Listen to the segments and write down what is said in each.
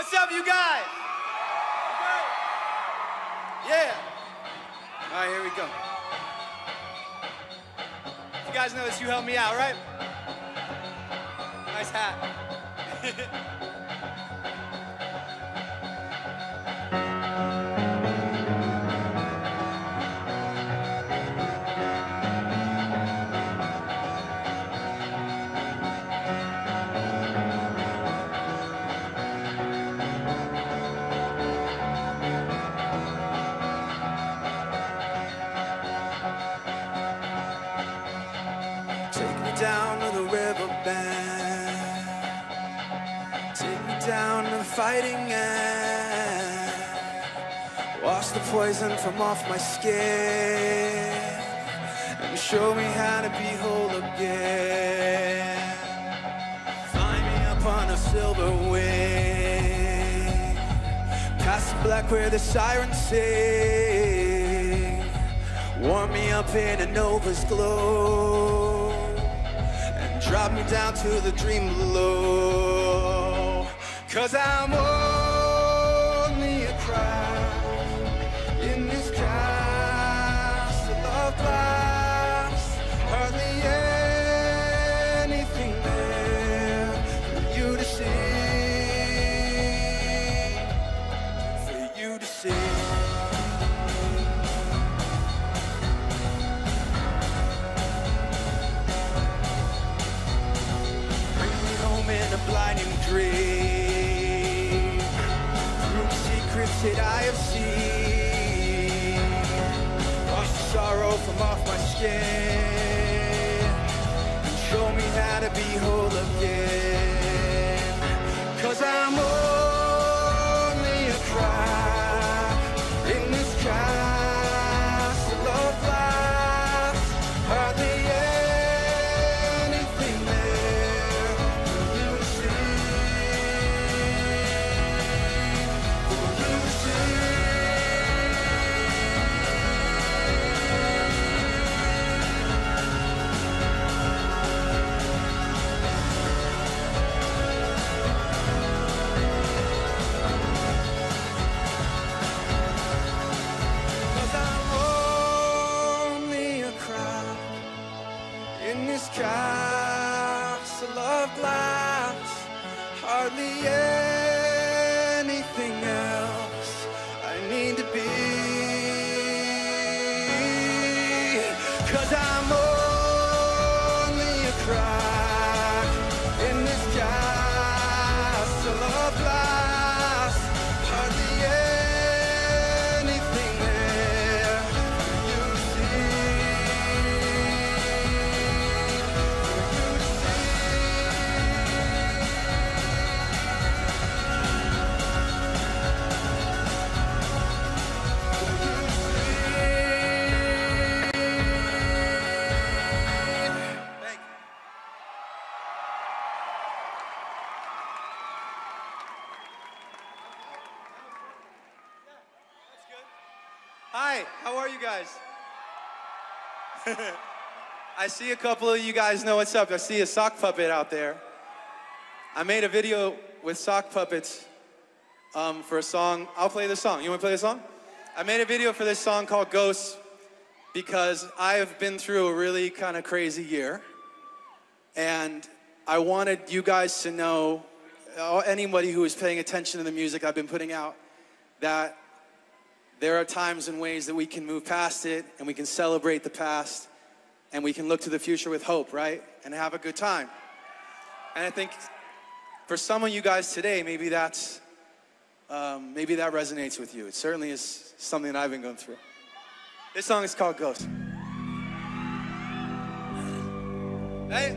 What's up, you guys? Yeah. All right, here we go. You guys know this, you helped me out, right? Nice hat. Down to the riverbed, take me down to the fighting end, wash the poison from off my skin, and show me how to be whole again. Find me up on a silver wing, past the black where the sirens sing, warm me up in a nova's glow, drop me down to the dream below. 'Cause I'm only a cry in this castle of glass. Hardly anything there for you to see, for you to see. In a blinding dream, through the secrets that I have seen, wash the sorrow from off my skin, and show me how to be whole again. 'Cause I'm only a cry in this castle of glass. Hardly anything there for you to see, for you to see. In this castle of glass, hardly anything else I need to be. 'Cause I'm only a cry in this castle of glass, hardly anything there for you to see. Hi, how are you guys? I see a couple of you guys know what's up. I see a sock puppet out there. I made a video with sock puppets for a song. I'll play the song. You want to play the song? I made a video for this song called Ghosts because I have been through a really kind of crazy year. And I wanted you guys to know, anybody who is paying attention to the music I've been putting out, that there are times and ways that we can move past it and we can celebrate the past and we can look to the future with hope, right? And have a good time. And I think for some of you guys today, maybe that resonates with you. It certainly is something that I've been going through. This song is called Ghost. Hey,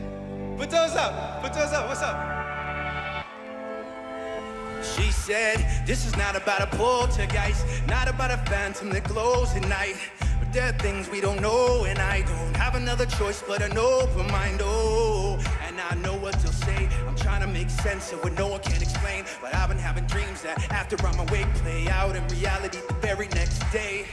put those up. Put those up. What's up? She said, this is not about a poltergeist, not about a phantom that glows at night. But there are things we don't know, and I don't have another choice but an open mind, oh. And I know what they'll say, I'm trying to make sense of what no one can explain. But I've been having dreams that after I'm awake, play out in reality the very next day.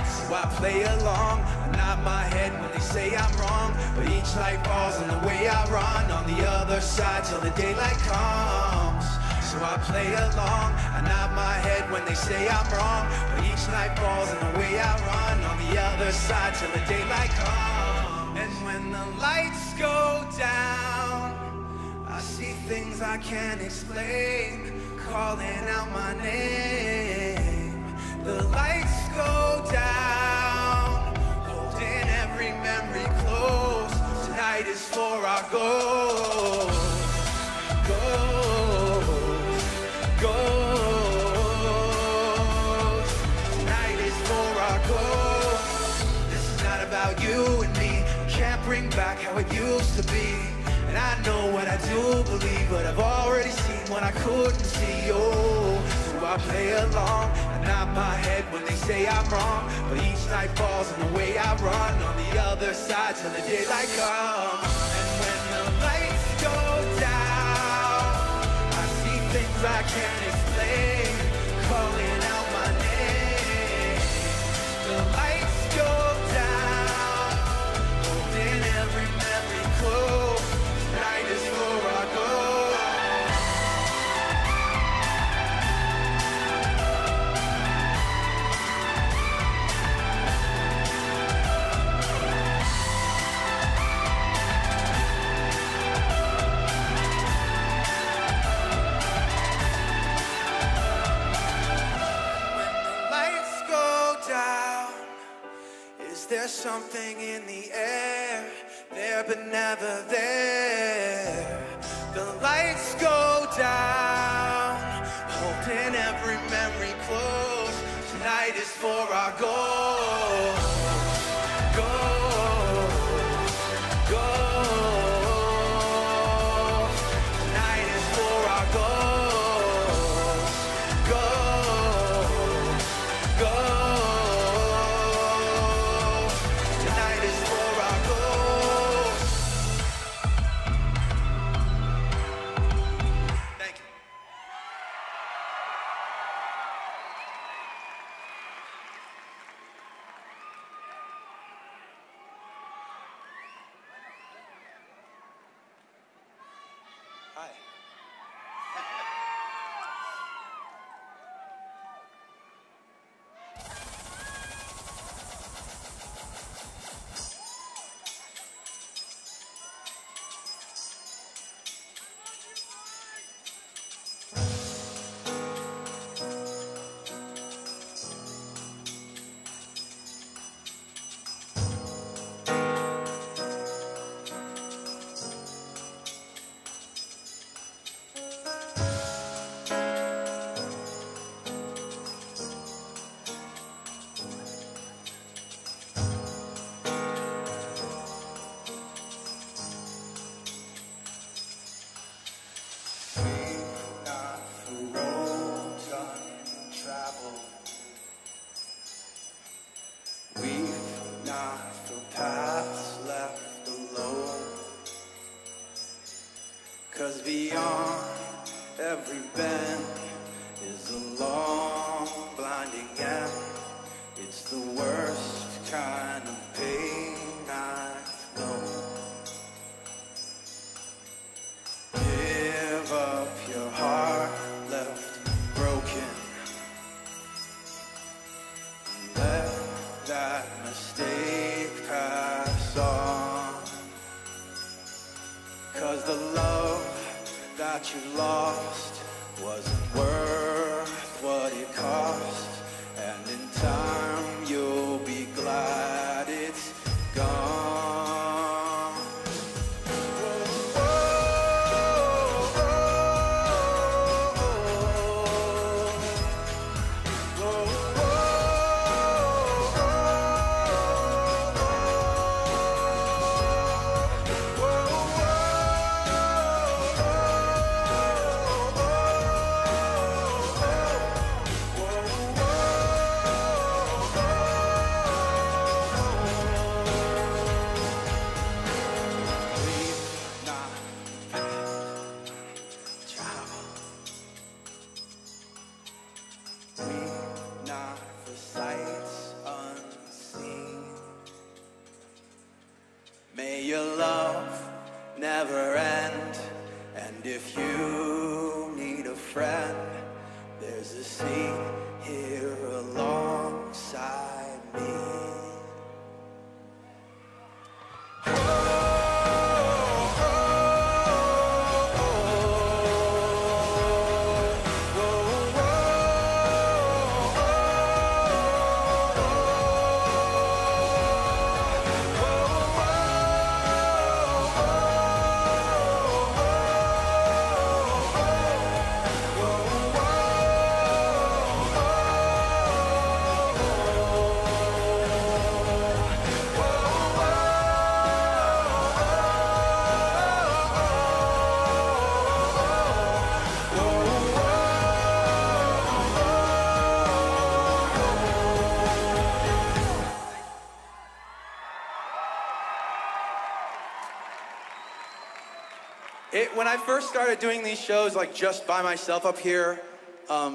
So I play along, I nod my head when they say I'm wrong. But each light falls in the way I run on the other side till the daylight comes. So So I play along, I nod my head when they say I'm wrong, but each night falls in the way I run on the other side till the daylight comes. And when the lights go down, I see things I can't explain, calling out my name. The lights go down, holding every memory close. Tonight is for our goals. Tonight is for our goals. This is not about you and me. Can't bring back how it used to be. And I know what I do believe, but I've already seen what I couldn't see. Oh, so I play along, I nod my head when they say I'm wrong, but each night falls in the way I run on the other side till the daylight comes. And when the lights go down, I see things I can't explain, calling out my name. The lights go down, holding every memory close. Night is for our goals. When the lights go down, is there something in the air? There but never there. The lights go down, holding every memory close. Tonight is for our goals. Goals, goals. Tonight is for our goals. Goals, goals. Tonight is for our goals. Thank you. Hi. Not the roads untraveled. We've not the paths left alone. 'Cause beyond every bend is a long blinding end. It's the worst kind of pain I've known. Give up your heart left broken. Let that mistake pass on. 'Cause the love that you lost wasn't worth what it cost. And in time you'll be glad it's gone. May your love never end, and if you need a friend. There's a seat here alongside me. When I first started doing these shows, like just by myself up here,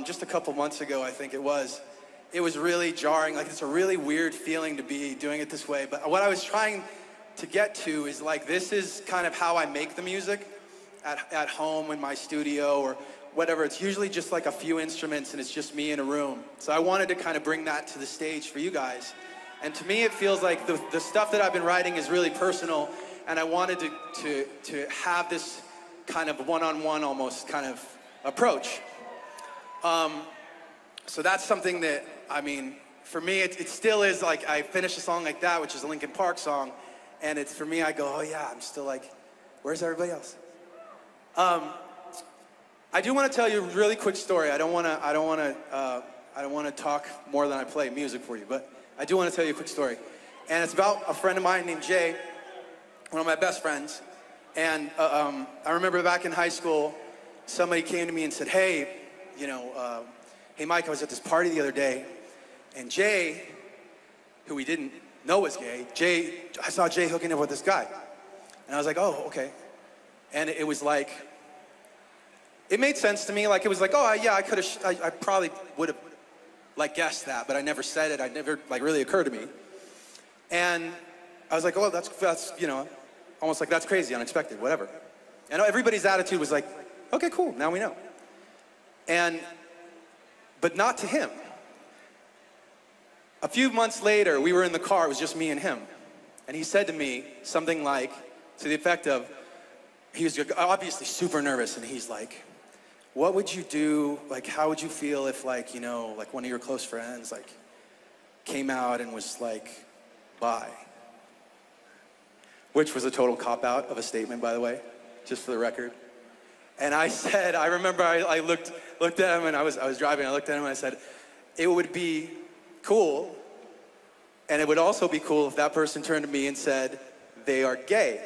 just a couple months ago, I think it was really jarring. Like, it's a really weird feeling to be doing it this way. But what I was trying to get to is, like, this is kind of how I make the music at home in my studio or whatever. It's usually just like a few instruments and it's just me in a room. So I wanted to kind of bring that to the stage for you guys. And to me, it feels like the stuff that I've been writing is really personal, and I wanted to have this kind of one-on-one almost kind of approach. So that's something that, I mean, for me, it still is like, I finish a song like that, which is a Linkin Park song, and it's, for me, I go, oh yeah, I'm still like, where's everybody else? I do want to tell you a really quick story. I don't want to talk more than I play music for you, but I do want to tell you a quick story. And it's about a friend of mine named Jay, one of my best friends. And I remember back in high school, somebody came to me and said, hey, you know, hey Mike, I was at this party the other day, and Jay, who we didn't know was gay, I saw Jay hooking up with this guy. And I was like, oh, okay. And it was like, it made sense to me. Like, it was like, oh yeah, I probably would have like guessed that, but I never said it. I never like really occurred to me. And I was like, oh, that's you know, almost like that's crazy, unexpected, whatever. And everybody's attitude was like, okay, cool, now we know. But not to him. A few months later, we were in the car, it was just me and him. And he said to me something like, to the effect of, he was obviously super nervous, and he's like, what would you do, like, how would you feel if, like, you know, like one of your close friends, like, came out and was like, bi? Which was a total cop-out of a statement, by the way, just for the record. And I said, I remember I looked at him, and I was driving, I looked at him and I said, it would be cool, and it would also be cool if that person turned to me and said, they are gay.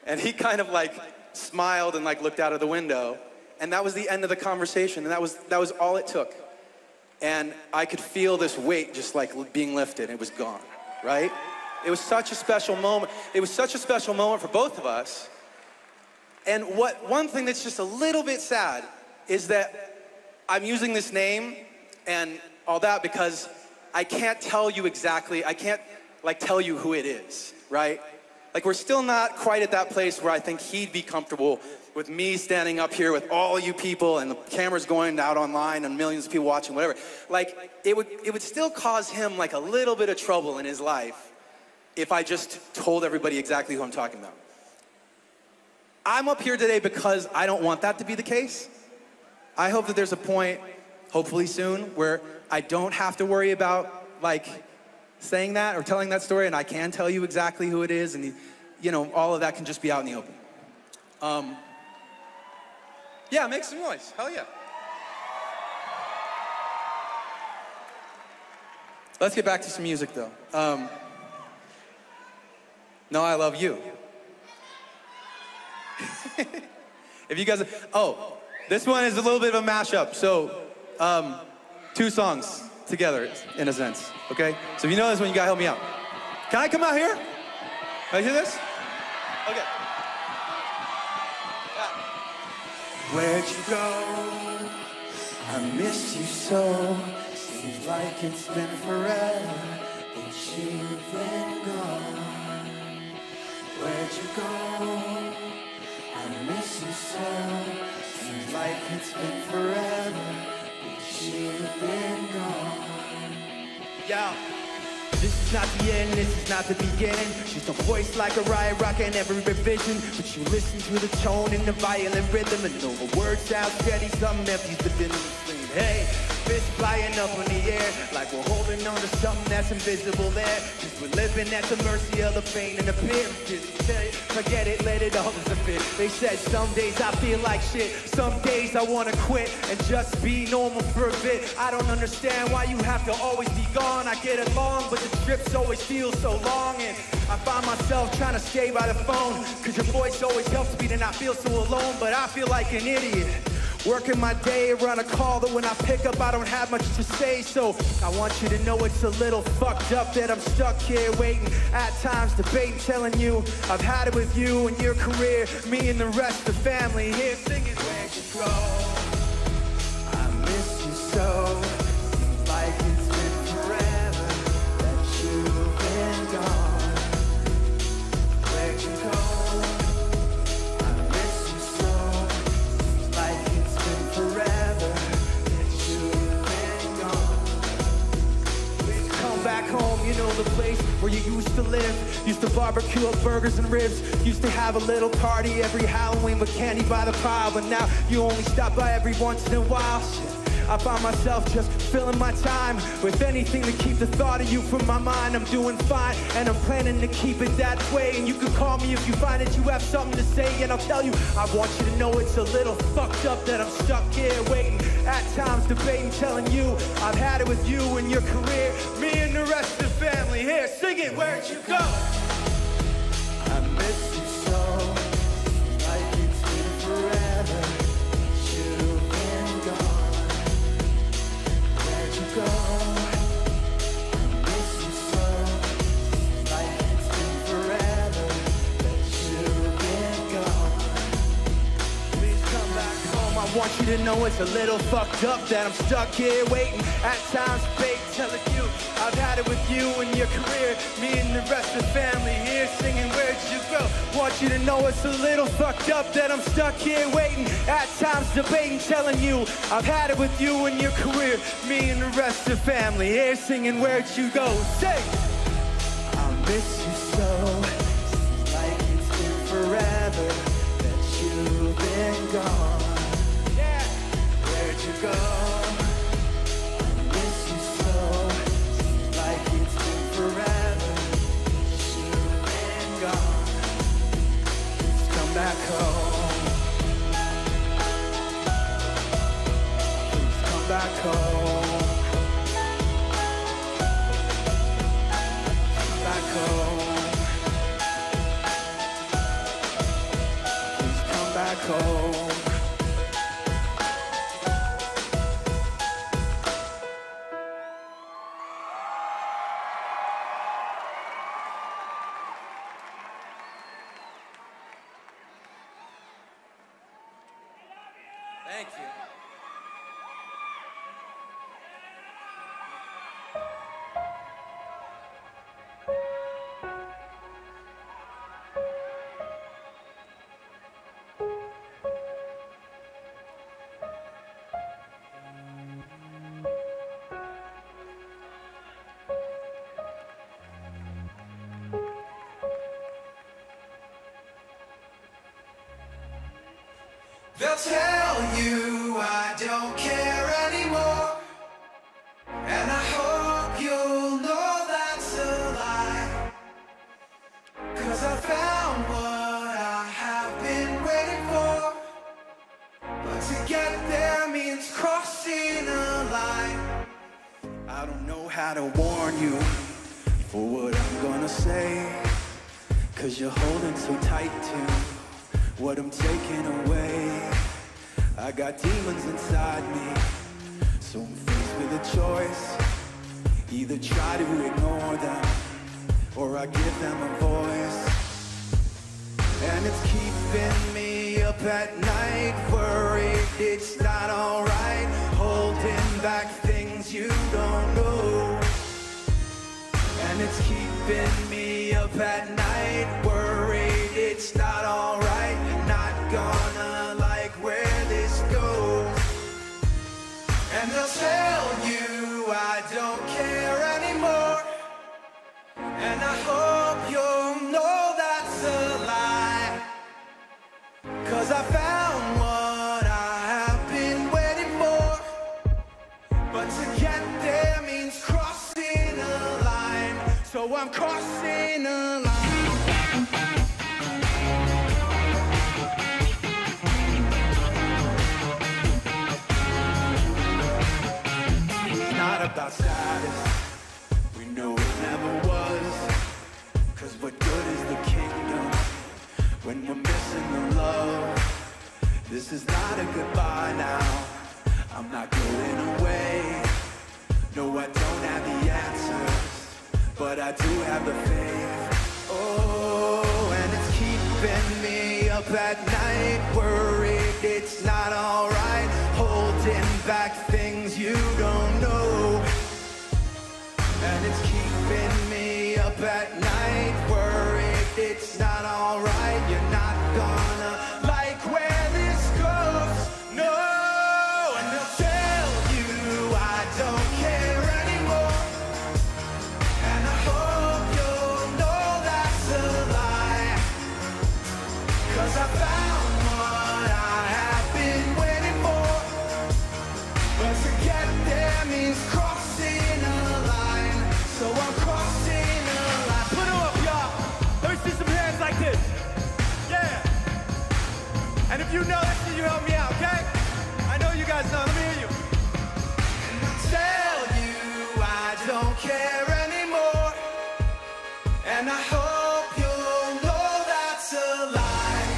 And he kind of like smiled and like looked out of the window, and that was the end of the conversation, and that was all it took. And I could feel this weight just like being lifted, and it was gone, right? It was such a special moment. It was such a special moment for both of us. And one thing that's just a little bit sad is that I'm using this name and all that because I can't tell you exactly, I can't like tell you who it is, right? Like, we're still not quite at that place where I think he'd be comfortable with me standing up here with all you people and the cameras going out online and millions of people watching, whatever. Like, it would still cause him like a little bit of trouble in his life if I just told everybody exactly who I'm talking about. I'm up here today because I don't want that to be the case. I hope that there's a point, hopefully soon, where I don't have to worry about like saying that or telling that story, and I can tell you exactly who it is, and you know, all of that can just be out in the open. Yeah, make some noise, hell yeah. Let's get back to some music though. No, I Love You. If you guys, oh, this one is a little bit of a mashup, so two songs together in a sense, okay? So if you know this one, you gotta help me out. Can I come out here? Can I hear this? Okay. Yeah. Where'd you go? I miss you so. Seems like it's been forever since you've been gone. Where'd you go? I miss you so. Seems like it's been forever since you've been gone. Yeah. This is not the end, this is not the beginning. She's a voice like a riot rock in every revision. But you listen to the tone and the violent rhythm, and though the words sound steady, something empty's within the screen. Hey, fists flying up in the air, like we're holding on to something that's invisible there. Cause we're living at the mercy of the pain and the fear. Forget it, let it all disappear. They said some days I feel like shit, some days I wanna quit and just be normal for a bit. I don't understand why you have to always be gone. I get along, but the trips always feel so long, and I find myself trying to stay by the phone, cause your voice always helps me to not feel so alone. But I feel like an idiot working my day around a call that when I pick up I don't have much to say. So I want you to know it's a little fucked up that I'm stuck here waiting, at times debating, telling you I've had it with you and your career, me and the rest of the family here singing, where'd you go? I miss you so. Seems like it's been forever that you've been gone. Where'd you go? I miss you so. Seems like it's been forever that you've been gone. Please come back home, you know the place where you used to live. Used to barbecue up burgers and ribs. Used to have a little party every Halloween with candy by the pile. But now you only stop by every once in a while. Shit. I find myself just filling my time with anything to keep the thought of you from my mind. I'm doing fine, and I'm planning to keep it that way. And you can call me if you find that you have something to say, and I'll tell you, I want you to know it's a little fucked up that I'm stuck here waiting, at times debating, telling you I've had it with you and your career, me and the rest of the family here singing, where'd you go? I miss you so. Seems like it's been forever that you've been gone. Where'd you go? I miss you so. Seems like it's been forever that you've been gone. Please come back home. I want you to know it's a little fucked up that I'm stuck here waiting, at times fake, telling you I've had it with you and your career, me and the rest of the family here singing, where'd you go? Want you to know it's a little fucked up that I'm stuck here waiting, at times debating, telling you I've had it with you and your career, me and the rest of the family here singing, where'd you go? Say! I miss you so. Seems like it's been forever that you've been gone. Yeah! Where'd you go? I miss you so. Seems like it's been forever that you've been gone. Please come back home. Please come back home. Come back home. Please come back home. Thank you. They'll tell you I don't care anymore, and I hope you'll know that's a lie. 'Cause I found what I have been waiting for, but to get there means crossing a line. I don't know how to warn you for what I'm gonna say, 'cause you're holding so tight to what I'm taking away. I got demons inside me, so I'm faced with a choice. Either try to ignore them, or I give them a voice. And it's keeping me up at night, worried it's not alright, holding back things you don't know. And it's keeping me up at night, worried it's not alright, not gonna like where this goes. And they'll tell you I don't care anymore. And I hope you'll know that's a lie. 'Cause I found what I have been waiting for. But to get there means crossing a line. So I'm crossing a line. It's not about status, we know it never was. 'Cause what good is the kingdom when we're missing the love? This is not a goodbye now, I'm not going away. No, I don't have the answers, but I do have the faith. Oh, and it's keeping me up at night, worried it's not alright, holding back things you don't know. And it's keeping me up at night, worried it's not alright, you're not gonna like where this goes, no. And they'll tell you I don't care anymore. And I hope you'll know that's a lie. 'Cause I found what I have been waiting for. But to get there means crossing a line. So I'm crossing a line. Put it up, y'all. Let me see some hands like this. Yeah. And if you know that shit, you help me out, okay? I know you guys know. Let me hear you. And I tell you I don't care anymore. And I hope you'll know that's a lie.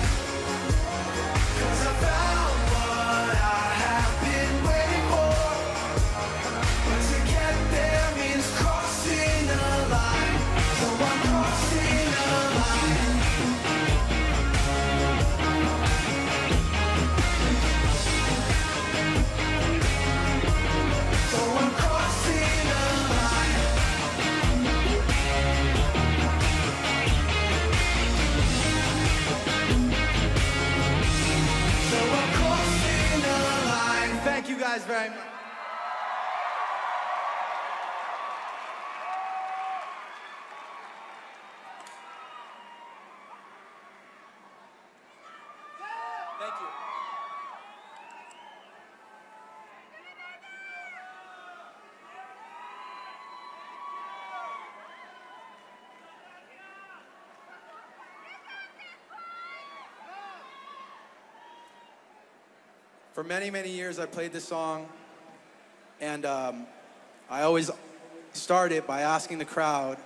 'Cause I found what I have been waiting for. But to get there means crossing a line. So I'm crossing a line. So I'm crossing a line. So I'm crossing a line. Thank you guys very much. Thank you. For many, many years, I played this song, and I always start it by asking the crowd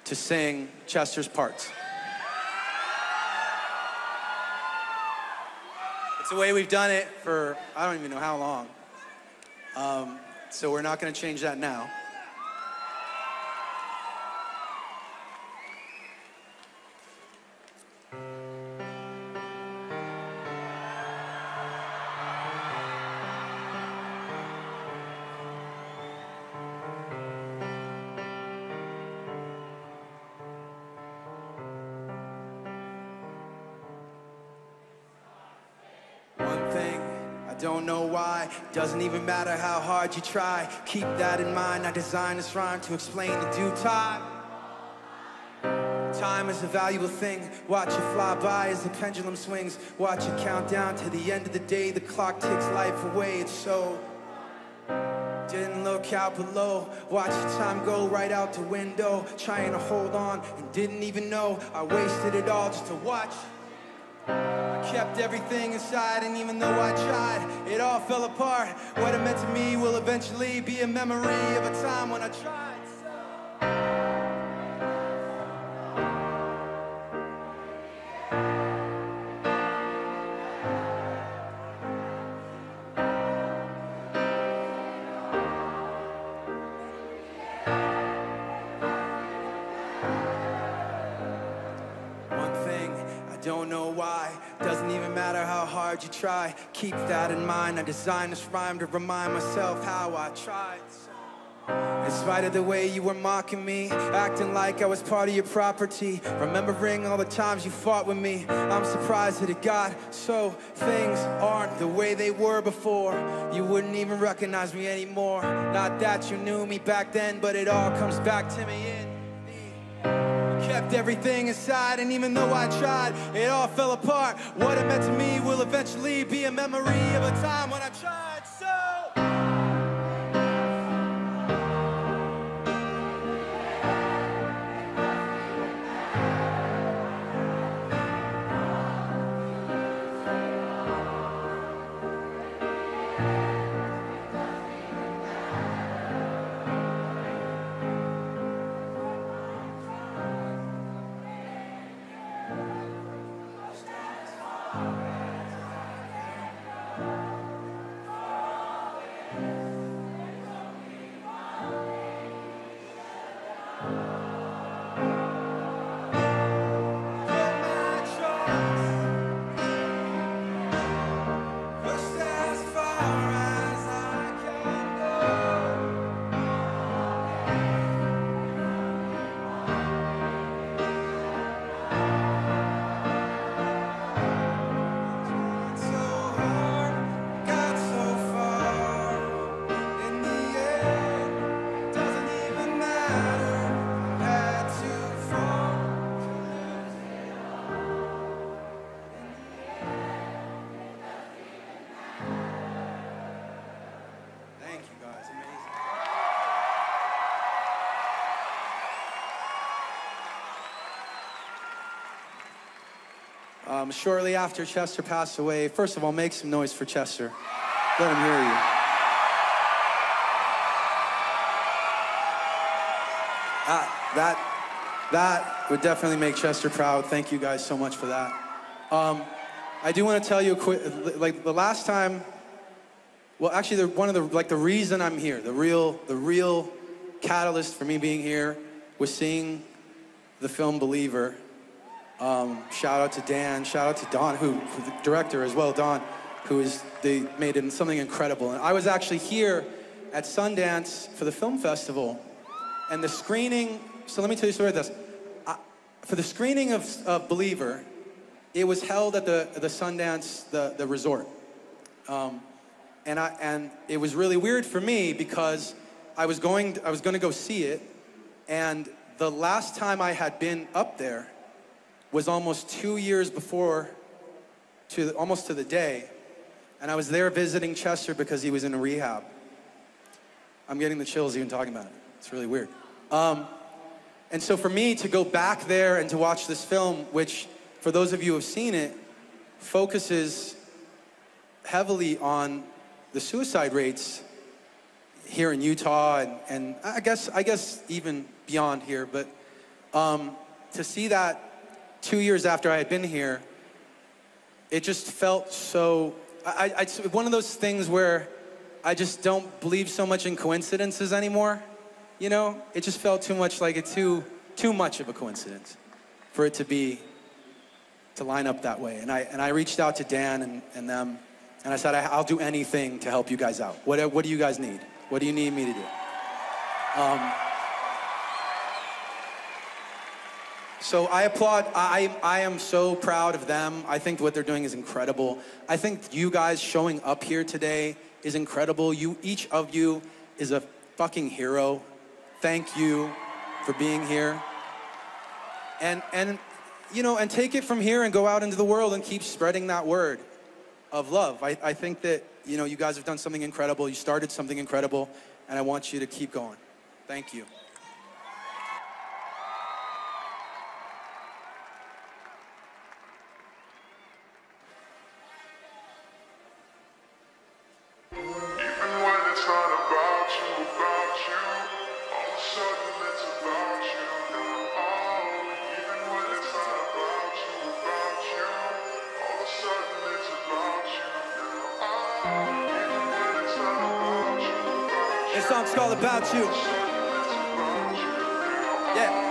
to sing Chester's parts. It's the way we've done it for, I don't even know how long. So we're not gonna change that now. Don't know why, doesn't even matter how hard you try. Keep that in mind, I designed this rhyme to explain the due time. Time is a valuable thing, watch it fly by as the pendulum swings. Watch it count down to the end of the day, the clock takes life away, it's so. Didn't look out below, watch the time go right out the window. Trying to hold on and didn't even know I wasted it all just to watch. I kept everything inside, and even though I tried, it all fell apart. What it meant to me will eventually be a memory of a time when I tried. Don't know why, doesn't even matter how hard you try. Keep that in mind, I designed this rhyme to remind myself how I tried. In spite of the way you were mocking me, acting like I was part of your property, remembering all the times you fought with me, I'm surprised that it got so things aren't the way they were before. You wouldn't even recognize me anymore. Not that you knew me back then, but it all comes back to me in me. Kept everything inside, and even though I tried, it all fell apart. What it meant to me will eventually be a memory of a time when I tried so. Shortly after Chester passed away, first of all, make some noise for Chester. Let him hear you. That would definitely make Chester proud. Thank you guys so much for that. I do want to tell you a quick, like the last time, well, actually, the reason I'm here, the real catalyst for me being here was seeing the film Believer. Shout out to Dan, shout out to Don, who the director as well, Don, they made it something incredible. And I was actually here at Sundance for the film festival, and the screening, so let me tell you a story of this. For the screening of Believer, it was held at the Sundance, the resort. And it was really weird for me because I was going to go see it, and the last time I had been up there was almost 2 years before, almost to the day, and I was there visiting Chester because he was in a rehab. I'm getting the chills even talking about it. It's really weird. And so for me to go back there and to watch this film, which for those of you who have seen it, focuses heavily on the suicide rates here in Utah and I guess even beyond here, but to see that 2 years after I had been here, it just felt so, it's one of those things where I just don't believe so much in coincidences anymore, you know? It just felt too much like too much of a coincidence for it to line up that way. And I reached out to Dan and them, and I said, I'll do anything to help you guys out. What do you guys need? What do you need me to do? So I applaud, I am so proud of them. I think what they're doing is incredible. I think you guys showing up here today is incredible. Each of you is a fucking hero. Thank you for being here. And you know, and take it from here and go out into the world and keep spreading that word of love. I think that, you know, you guys have done something incredible. You started something incredible, and I want you to keep going. Thank you. This song's called About You. Yeah.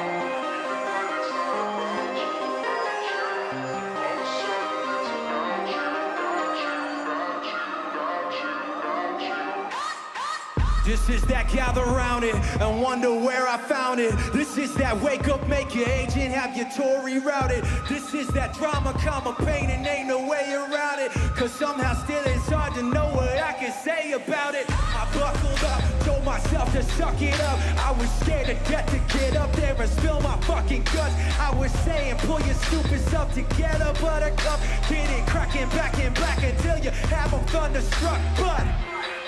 This is that gather around it and wonder where I found it. This is that wake up, make your agent, have your Tory routed. This is that drama, comma, pain, and ain't no way around it. Cause somehow still it's hard to know what I can say about it. I buckled up, told myself to suck it up. I was scared to get up there and spill my fucking guts. I was saying, pull your stupid self together, buttercup. Get it cracking back in black until you have them thunderstruck. But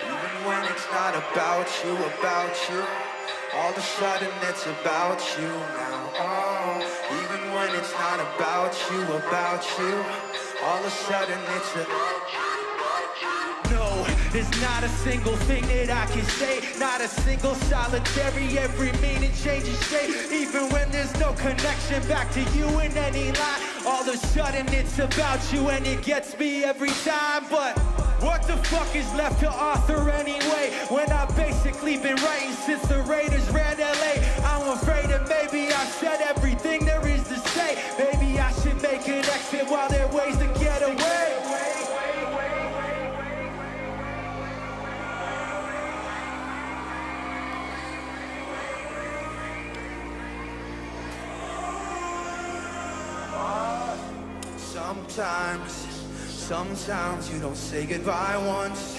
even when it's not about you, all of a sudden it's about you now. Oh, even when it's not about you, all of a sudden it's about you. no, there's not a single thing that I can say. Not a single solitary, every meaning changes shape. Even when there's no connection back to you in any line, all of a sudden it's about you and it gets me every time. But what the fuck is left to author anyway, when I've basically been writing since the Raiders ran LA? I'm afraid that maybe I've said everything there is to say. Maybe I should make an exit while there are ways to get away. Sometimes you don't say goodbye once.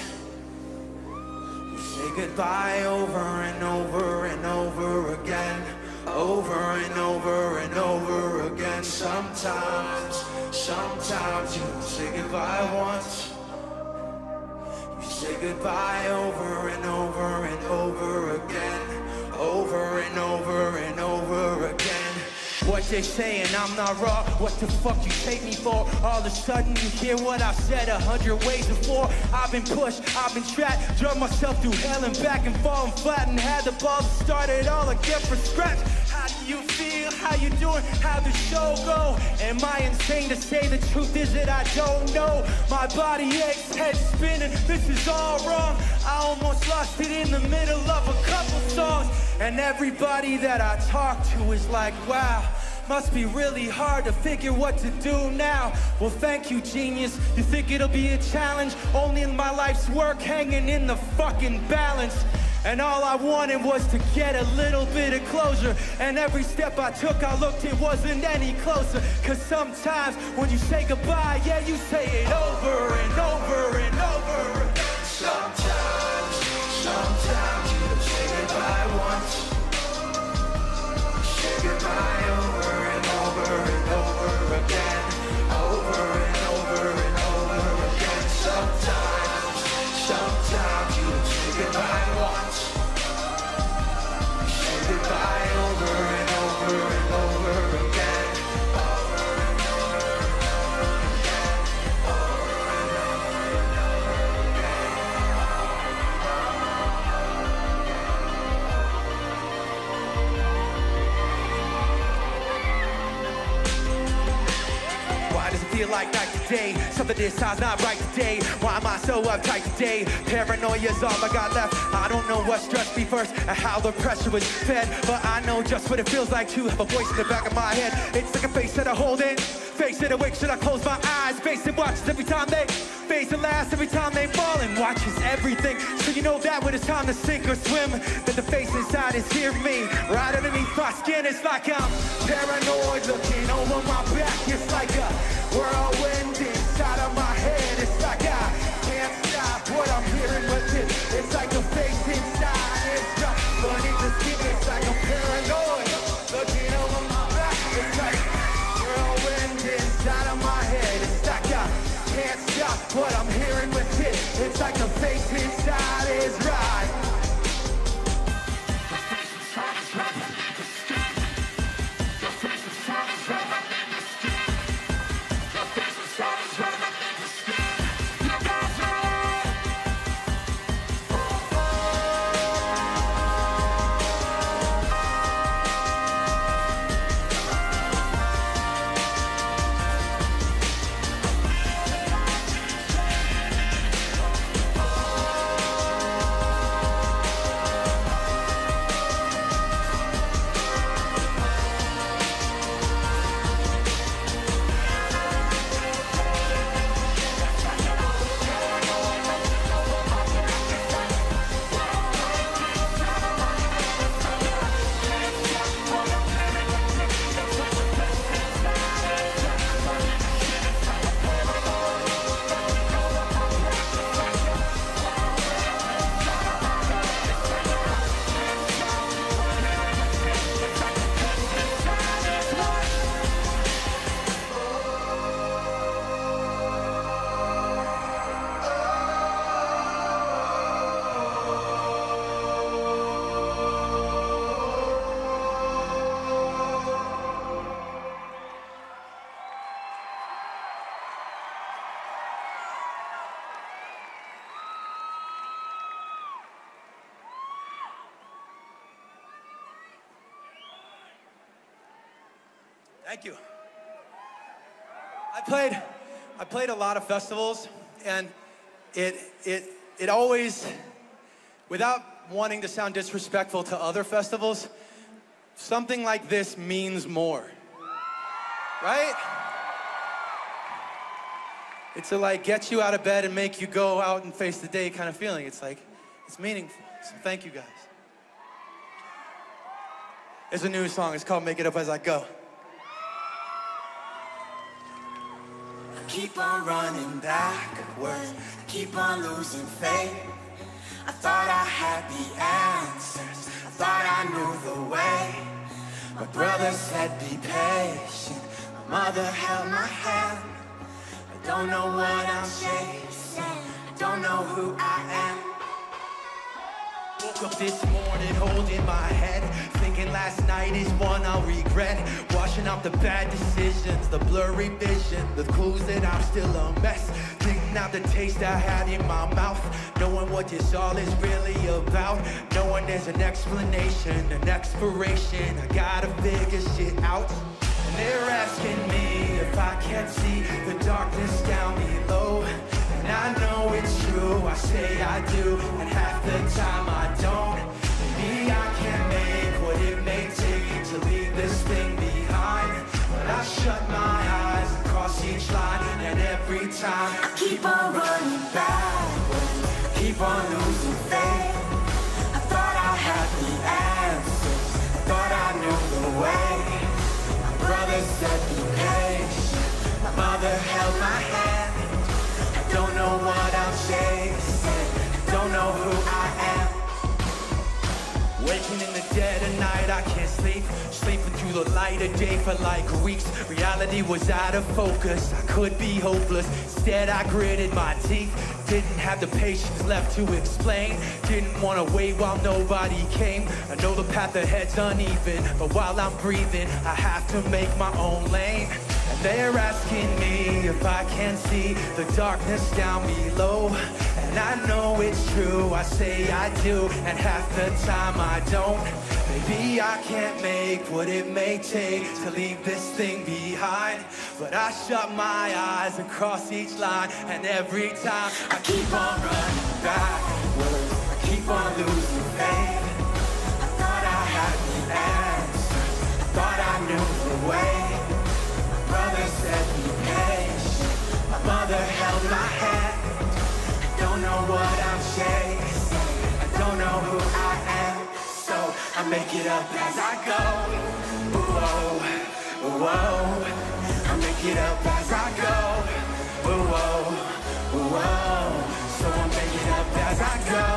You say goodbye over and over and over again. Over and over and over again. Sometimes you don't say goodbye once. You say goodbye over and over and over again. Over and over and over again. What they saying, I'm not raw, what the fuck you take me for? All of a sudden you hear what I've said 100 ways before. I've been pushed, I've been trapped, drug myself through hell and back and falling flat and had the balls to start it all again from scratch. How do you feel? How you doing? How'd the show go? Am I insane to say the truth is that I don't know? My body aches, head spinning, this is all wrong. I almost lost it in the middle of a couple songs. And everybody that I talk to is like, wow, must be really hard to figure what to do now. Well, thank you, genius. You think it'll be a challenge? Only in my life's work hanging in the fucking balance. And all I wanted was to get a little bit of closure. And every step I took, I looked, it wasn't any closer. Cause sometimes when you say goodbye, yeah, you say it over and over and over again. Sometimes you don't say goodbye once. You say goodbye over and over and over again. Over and over and over again. Sometimes you don't say goodbye once. You say goodbye over and over and over again. Over and over and over again. Over and over and over again. Why does it feel like night today? Something this sounds not right today. Why am I so uptight today? Paranoia's all I got left. I don't know what stressed me first and how the pressure was fed, but I know just what it feels like to have a voice in the back of my head. It's like a face that I hold in, face that awake should I close my eyes. Face that watches every time they face that laughs every time they fall and watches everything. So you know that when it's time to sink or swim, that the face inside is hear me. Right underneath my skin, it's like I'm paranoid, looking over my back. It's like a whirlwind inside of my head. It's like I can't stop what I'm hearing with it. It's like the face inside is just running the skin. It's like I'm paranoid, looking over my back. It's like whirlwind inside of my head. It's like I can't stop what I'm hearing with it. It's like the face inside is right. Thank you. I played a lot of festivals, and it always, without wanting to sound disrespectful to other festivals, something like this means more, right? It's to like get you out of bed and make you go out and face the day kind of feeling. It's like, it's meaningful. So thank you guys. It's a new song. It's called Make It Up As I Go. I keep on running backwards, I keep on losing faith. I thought I had the answers, I thought I knew the way. My brother said be patient, my mother held my hand. I don't know what I'm chasing, I don't know who I am. Woke up this morning holding my head, thinking last night is one I'll regret. Washing out the bad decisions, the blurry vision, the clues that I'm still a mess. Digging out the taste I had in my mouth, knowing what this all is really about. Knowing there's an explanation, an expiration, I gotta figure shit out. And they're asking me if I can't see the darkness down below. And I know it's true, I say I do, and half the time I don't. Maybe I can't make what it may take to leave this thing behind. But I shut my eyes and cross each line, and every time I keep on running backwards, I keep on losing faith. I thought I had the answers, I thought I knew the way. My brother said be patient, my mother held my hand. I don't know what I'm chasing, I don't know who I am. waking in the dead of night, I can't sleep. Sleeping through the light of day for like weeks. Reality was out of focus, I could be hopeless. Instead I gritted my teeth. Didn't have the patience left to explain. Didn't want to wait while nobody came. I know the path ahead's uneven, but while I'm breathing, I have to make my own lane. And they're asking me if I can see the darkness down below. And I know it's true, I say I do, and half the time I don't. Maybe I can't make what it may take to leave this thing behind. But I shut my eyes and cross each line, and every time I keep on running backwards, I keep on losing faith. I thought I had the answers, I thought I knew the way. My brother said be patient, my mother held my hand. I don't know what I'm chasing, I don't know who I am. So I make it up as I go. Whoa, whoa. I make it up as I go. Whoa, whoa. So I make it up as I go.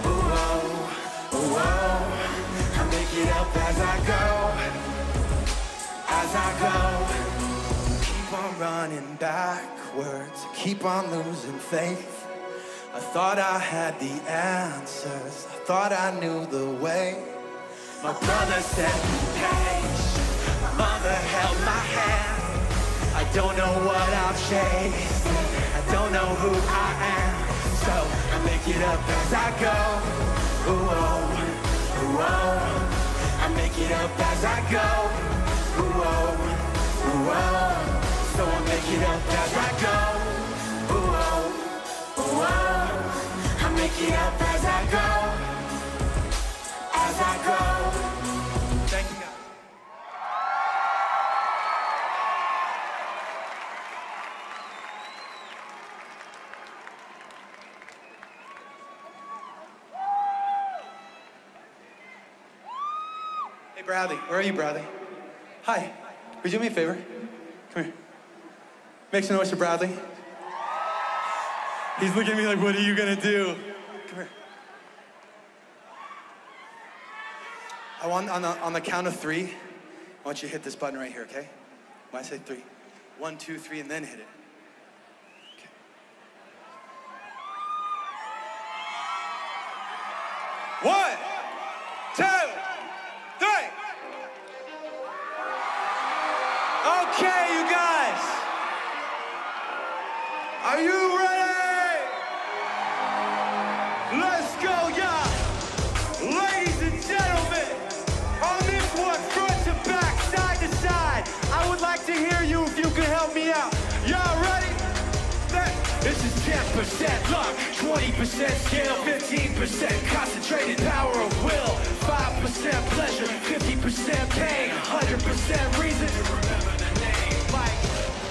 Whoa, whoa. I make it up as I go. As I go. Keep on running backwards, keep on losing faith. I thought I had the answers, I thought I knew the way. My brother said be patient, my mother held my hand. I don't know what I'm chasing, I don't know who I am. So I make it up as I go. Whoa, whoa. I make it up as I go. Whoa, whoa. So I make it up as I go. Whoa, whoa. I make it up as I go. As I go. Thank you, guys. Hey, Bradley. Where are you, Bradley? Hi. Would you do me a favor? Come here. Make some noise for Bradley. He's looking at me like, what are you gonna do? Come here. I want, on the count of 3, I want you to hit this button right here, okay? When I say 3. 1, 2, 3, and then hit it. Okay. 1, 2, 3. Okay, you guys. Are you ready? Let's go, y'all. Ladies and gentlemen, on this one, front to back, side to side, I 10% luck, 20% skill, 15% concentrated power of will, 5% pleasure, 50% pain, 100% reason to remember the name. Mike,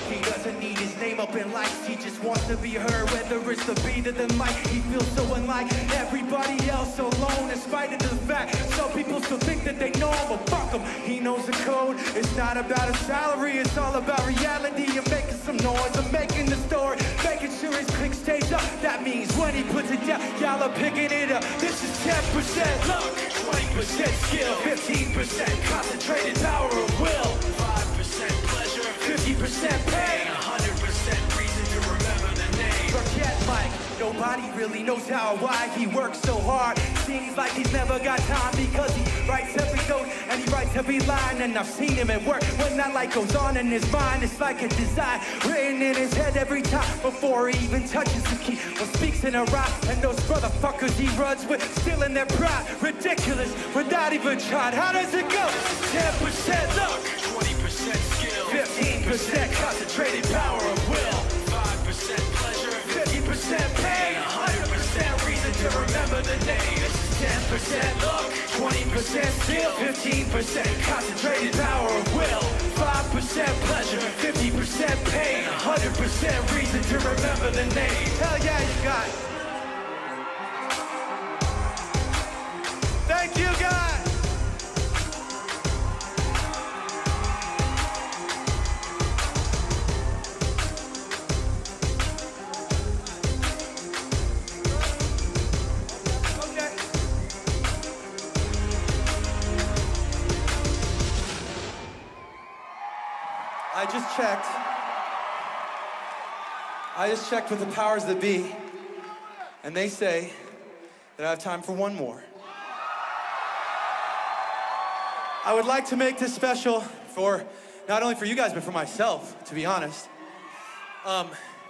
he doesn't need his name up in lights, he just wants to be heard, whether it's the beat or the mic. He feels so unlike everybody else, alone in spite of the fact some people still think that they know him, but fuck him. He knows the code, it's not about a salary, it's all about reality. You're making some noise, I'm making the story, making sure his click stays up. That means when he puts it down, y'all are picking it up. This is 10% luck, 20% skill, 15% concentrated power of will, 5% pleasure, 50% pain, 100% reason to remember the name. Forget Mike, nobody really knows how or why he works so hard. Seems like he's never got time because he writes every note and he writes every line. And I've seen him at work when that light goes on in his mind. It's like a design written in his head every time before he even touches the key or speaks in a rhyme. And those motherfuckers he runs with still in their pride. Ridiculous without even trying. How does it go? 10% luck, 20% skill, 15% concentrated power of will, 5% pleasure, 50% pain, 100% reason to remember the name. This is 10% luck, 20% skill, 15% concentrated power of will, 5% pleasure, 50% pain, 100% reason to remember the name. Hell yeah, you got it. Thank you, guys. I just checked with the powers that be, and they say that I have time for one more. I would like to make this special for, not only for you guys, but for myself, to be honest.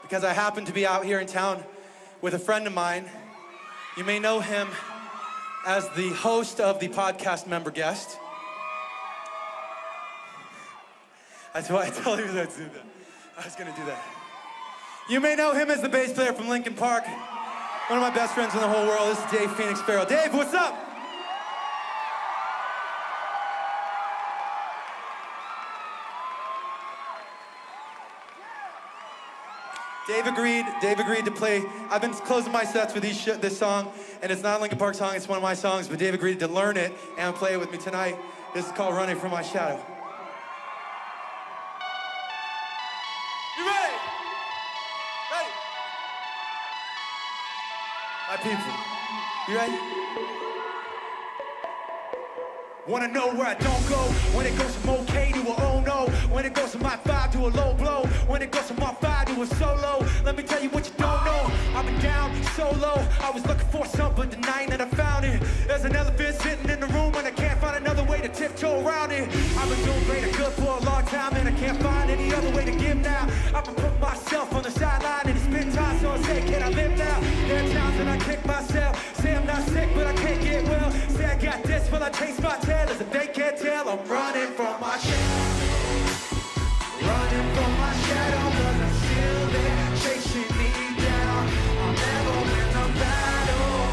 Because I happen to be out here in town with a friend of mine. You may know him as the host of the podcast Member Guest. That's why I told you that to do that. I was gonna do that. You may know him as the bass player from Linkin Park. One of my best friends in the whole world. This is Dave Phoenix Sparrow. Dave, what's up? Dave agreed to play. I've been closing my sets with this song, and it's not a Linkin Park song, it's one of my songs, but Dave agreed to learn it and play it with me tonight. This is called Running From My Shadow. You ready? Ready? My people, you ready? Wanna know where I don't go? When it goes from okay to a oh no. When it goes from my 5 to a low blow. When it goes from my 5 to a solo. Let me tell you what you don't know. I've been down so low. I was looking for something, denying that I found it. There's an elephant sitting in the room and I can't find another way to tiptoe around it. I've been doing great and good for a long time and I can't find any other way to give now. I've been putting myself on the sideline and it's been time, so I say, can I live now? There are times when I kick myself. Say I'm not sick, but I can't get well. Say I got this, but I chase my tail. As if they can't tell, I'm running from my shadow. Running from my shadow, cause I'm still there, chasing me down. I'll never win the battle.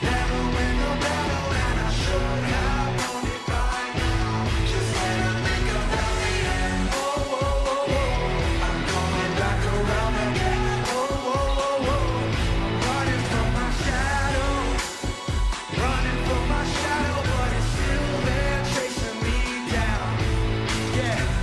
Never win the battle, and I should have won it by now. Just when I think about the end, oh, oh, oh, oh, I'm coming back around again, oh, oh, oh, oh. I'm running from my shadow. Running from my shadow, but it's still there, chasing me down.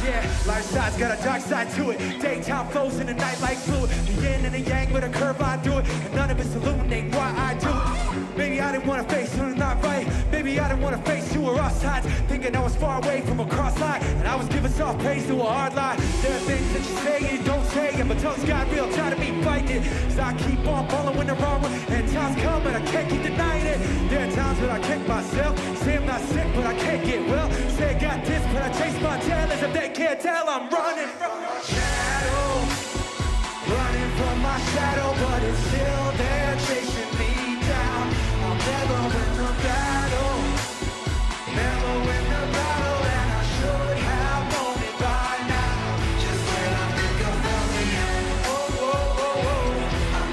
Yeah, life's side's got a dark side to it. Daytime flows in the night like fluid. The yin and the yang with a curve I do it. And none of it's illuminating why I do it. Maybe I didn't want to face who's not right. Maybe I didn't want to face two or us sides. Thinking I was far away from a cross line. And I was giving soft praise to a hard line. There are things that you say and you don't say. And my tongue's got real tired of me fighting it. So I keep on following the wrong one. And time's coming, I can't keep denying it. There are times when I kick myself. Say I'm not sick, but I can't get well. Say I got this, but I chase my tail. As if they can't tell, I'm running from my shadow. Running from my shadow, but it's still there, chasing me down. I'll never win the battle. Never win the battle, and I should have known it by now. Just when I think about the end, oh, oh, oh, oh, I'm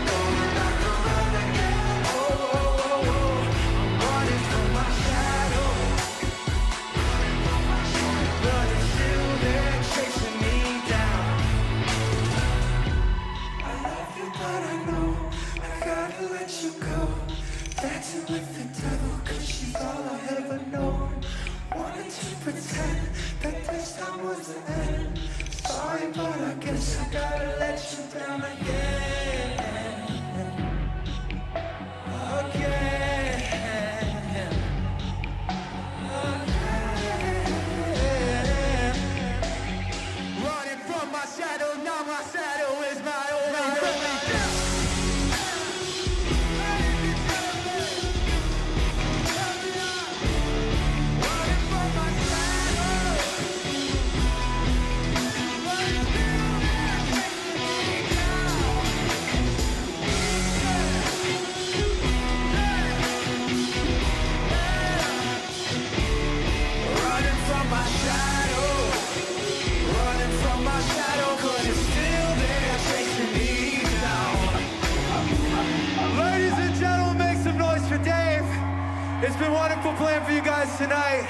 It's been wonderful playing for you guys tonight.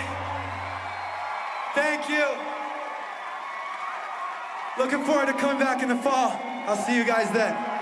Thank you. Looking forward to coming back in the fall. I'll see you guys then.